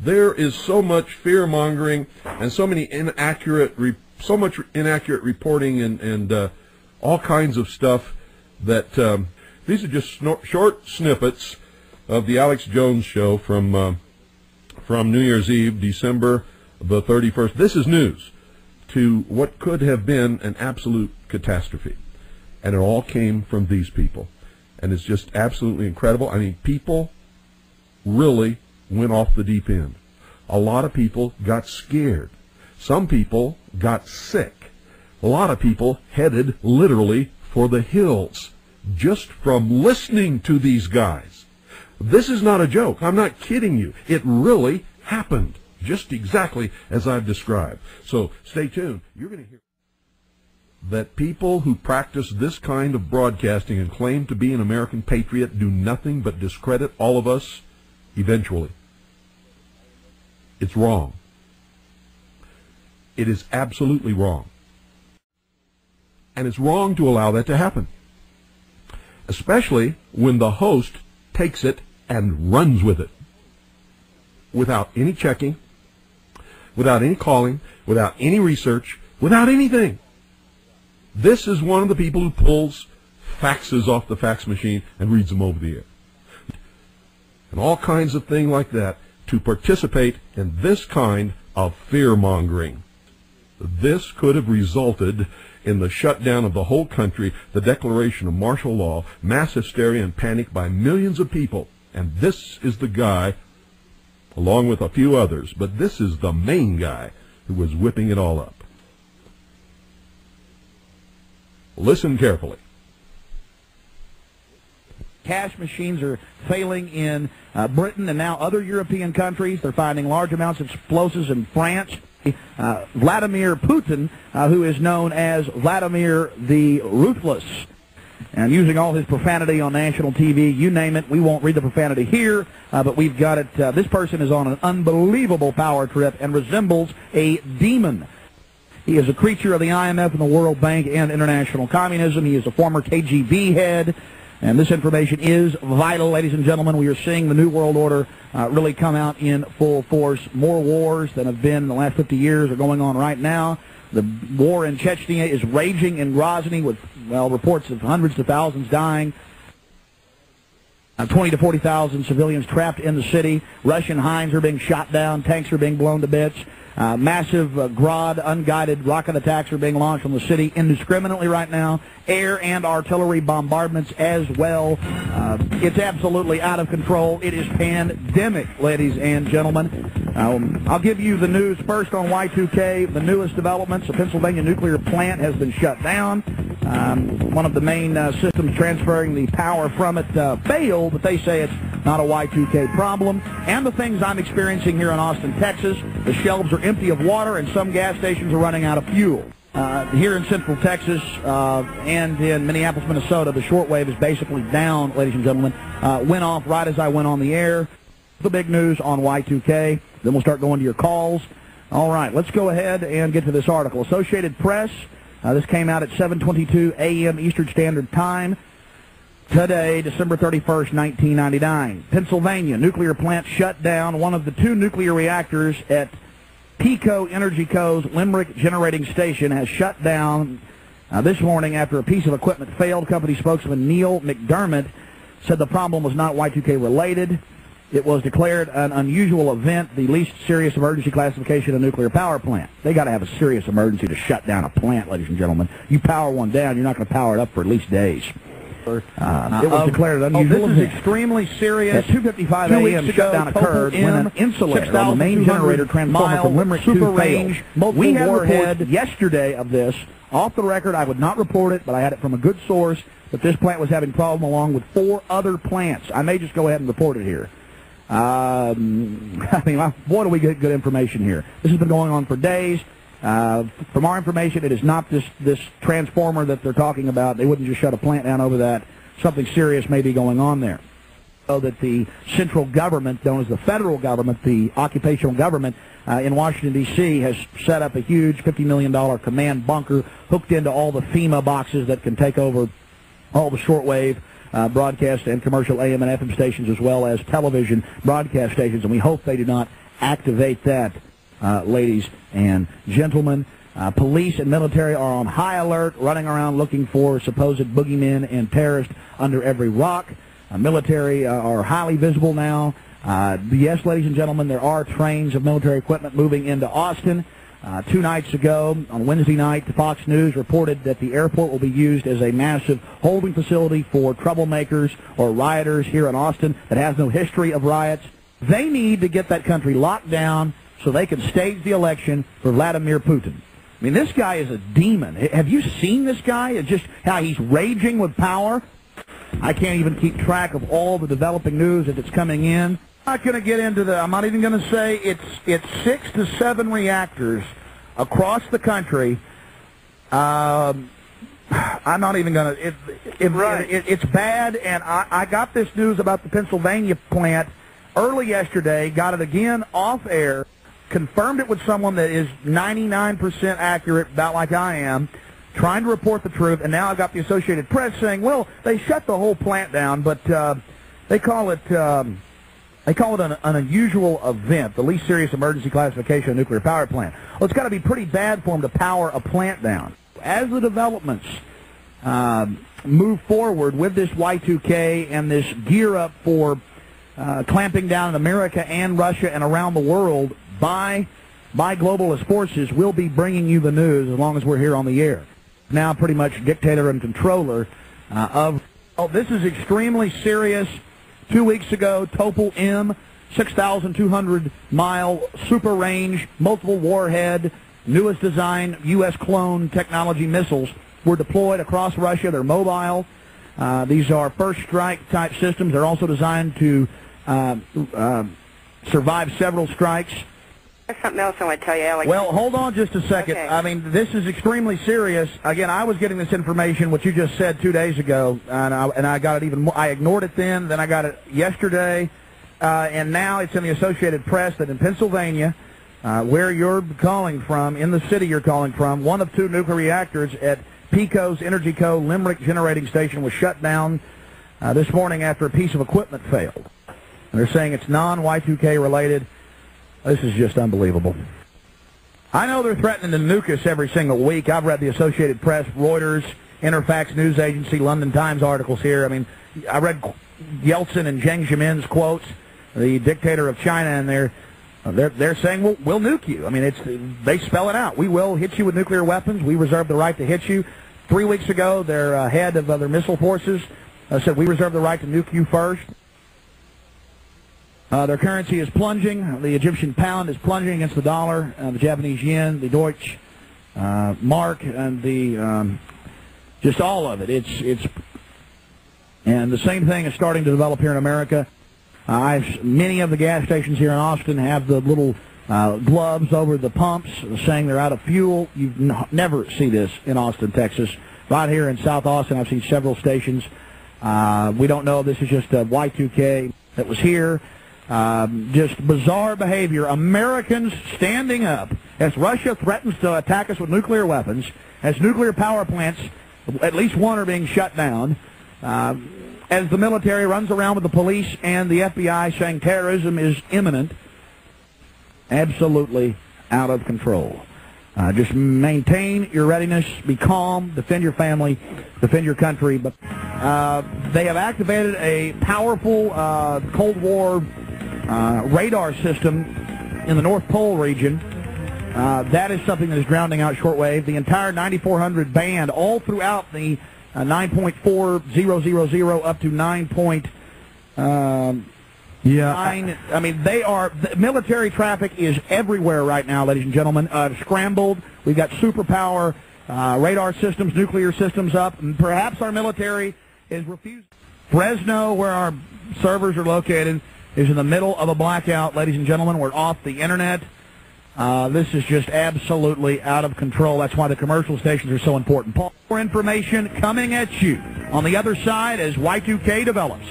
There is so much fear-mongering and so much inaccurate reporting and all kinds of stuff that these are just short snippets of the Alex Jones Show from New Year's Eve, December the 31st. This is news to what could have been an absolute catastrophe. And it all came from these people. And it's just absolutely incredible. I mean, people really went off the deep end. A lot of people got scared. Some people got sick. A lot of people headed literally for the hills just from listening to these guys. This is not a joke. I'm not kidding you. It really happened, just exactly as I've described. So stay tuned. You're going to hear that people who practice this kind of broadcasting and claim to be an American patriot do nothing but discredit all of us eventually. It's wrong. It is absolutely wrong. And it's wrong to allow that to happen, especially when the host takes it and runs with it without any checking, without any calling, without any research, without anything. This is one of the people who pulls faxes off the fax machine and reads them over the air. And all kinds of things like that to participate in this kind of fear-mongering. This could have resulted in the shutdown of the whole country, the declaration of martial law, mass hysteria and panic by millions of people. And this is the guy, along with a few others, but this is the main guy who was whipping it all up. Listen carefully. Cash machines are failing in Britain and now other European countries. They're finding large amounts of explosives in France. Vladimir Putin, who is known as Vladimir the Ruthless, and using all his profanity on national TV, you name it. We won't read the profanity here, but we've got it. This person is on an unbelievable power trip and resembles a demon. He is a creature of the IMF and the World Bank and international communism. He is a former KGB head. And this information is vital, ladies and gentlemen. We are seeing the New World Order really come out in full force. More wars than have been in the last 50 years are going on right now. The war in Chechnya is raging in Grozny with, well, reports of hundreds of thousands dying. 20 to 40,000 civilians trapped in the city. Russian Hinds are being shot down. Tanks are being blown to bits. Massive Grad unguided rocket attacks are being launched on the city indiscriminately right now. Air and artillery bombardments as well. It's absolutely out of control. It is pandemic, ladies and gentlemen. I'll give you the news first on Y2K. The newest developments: the Pennsylvania nuclear plant has been shut down. One of the main systems transferring the power from it failed, but they say it's not a Y2K problem. And the things I'm experiencing here in Austin, Texas: the shelves are empty of water and some gas stations are running out of fuel. Here in Central Texas and in Minneapolis, Minnesota, the shortwave is basically down, ladies and gentlemen. Went off right as I went on the air. The big news on Y2K. Then we'll start going to your calls. All right, let's go ahead and get to this article. Associated Press. This came out at 7:22 a.m. Eastern Standard Time. Today, December 31st, 1999. Pennsylvania nuclear plant shut down. One of the two nuclear reactors at PECO Energy Co.'s Limerick Generating Station has shut down this morning after a piece of equipment failed. Company spokesman Neil McDermott said the problem was not Y2K related. It was declared an unusual event, the least serious emergency classification of a nuclear power plant. They got to have a serious emergency to shut down a plant, ladies and gentlemen. You power one down, you're not going to power it up for at least days. It was declared an unusual event. This is extremely serious. At 2:55 a.m., shutdown occurred when an insulator on the main generator transformer from Limerick 2 failed. We had reported yesterday of this. Off the record, I would not report it, but I had it from a good source that this plant was having problem along with 4 other plants. I may just go ahead and report it here. I mean, boy, do we get good information here. This has been going on for days. From our information, it is not this transformer that they're talking about. They wouldn't just shut a plant down over that. Something serious may be going on there. So that the central government, known as the federal government, the occupational government in Washington, D.C., has set up a huge $50 million command bunker hooked into all the FEMA boxes that can take over all the shortwave broadcast and commercial AM and FM stations, as well as television broadcast stations, and we hope they do not activate that, ladies and gentlemen. Police and military are on high alert, running around looking for supposed boogeymen and terrorists under every rock. Military are highly visible now. Yes, ladies and gentlemen, there are trains of military equipment moving into Austin. 2 nights ago, on Wednesday night, Fox News reported that the airport will be used as a massive holding facility for troublemakers or rioters here in Austin that has no history of riots. They need to get that country locked down so they can stage the election for Vladimir Putin. I mean, this guy is a demon. Have you seen this guy? It's just how he's raging with power. I can't even keep track of all the developing news as it's coming in. I'm not going to get into the, I'm not even going to say it's 6 to 7 reactors across the country. I'm not even going to, it's bad, and I got this news about the Pennsylvania plant early yesterday, got it again off air, confirmed it with someone that is 99% accurate, about like I am, trying to report the truth, and now I've got the Associated Press saying, well, they shut the whole plant down, but they call it an unusual event, the least serious emergency classification of a nuclear power plant. Well, it's got to be pretty bad for them to power a plant down. As the developments move forward with this Y2K and this gear up for clamping down in America and Russia and around the world by globalist forces, we'll be bringing you the news as long as we're here on the air. Now pretty much dictator and controller of... Oh, this is extremely serious. 2 weeks ago, Topol M, 6,200-mile super range, multiple warhead, newest design, U.S. clone technology missiles were deployed across Russia. They're mobile. These are first strike type systems. They're also designed to survive several strikes. There's something else I want to tell you, Alex. Well, hold on just a second. Okay. I mean, this is extremely serious. Again, I was getting this information, what you just said 2 days ago, and I got it even more. I ignored it then I got it yesterday, and now it's in the Associated Press that in Pennsylvania, where you're calling from, in the city you're calling from, 1 of 2 nuclear reactors at PECO's Energy Co. Limerick generating station was shut down this morning after a piece of equipment failed. And they're saying it's non-Y2K related. This is just unbelievable. I know they're threatening to nuke us every single week. I've read the Associated Press, Reuters, Interfax News Agency, London Times articles here. I mean, I read Yeltsin and Jiang Zemin's quotes, the dictator of China, and they're saying, we'll nuke you. I mean, they spell it out. We will hit you with nuclear weapons. We reserve the right to hit you. 3 weeks ago, their head of their missile forces said, we reserve the right to nuke you first. Their currency is plunging. The Egyptian pound is plunging against the dollar, the Japanese yen, the Deutsche mark, and the just all of it. It's and the same thing is starting to develop here in America. Many of the gas stations here in Austin have the little gloves over the pumps saying they're out of fuel. You never see this in Austin, Texas. Right here in South Austin, I've seen several stations. We don't know if this is just a Y2K that was here. Just bizarre behavior. Americans standing up as Russia threatens to attack us with nuclear weapons, as nuclear power plants, at least 1 are being shut down, as the military runs around with the police and the FBI saying terrorism is imminent. Absolutely out of control. Just maintain your readiness, be calm, defend your family, defend your country. But they have activated a powerful Cold War radar system in the North Pole region. That is something that is grounding out shortwave. The entire 9400 band, all throughout the 9.4000 up to 9. I mean, the military traffic is everywhere right now, ladies and gentlemen. Scrambled. We've got superpower radar systems, nuclear systems up, and perhaps our military is refusing. Fresno, where our servers are located, is in the middle of a blackout, ladies and gentlemen. We're off the internet. This is just absolutely out of control. That's why the commercial stations are so important. More information coming at you on the other side as Y2K develops.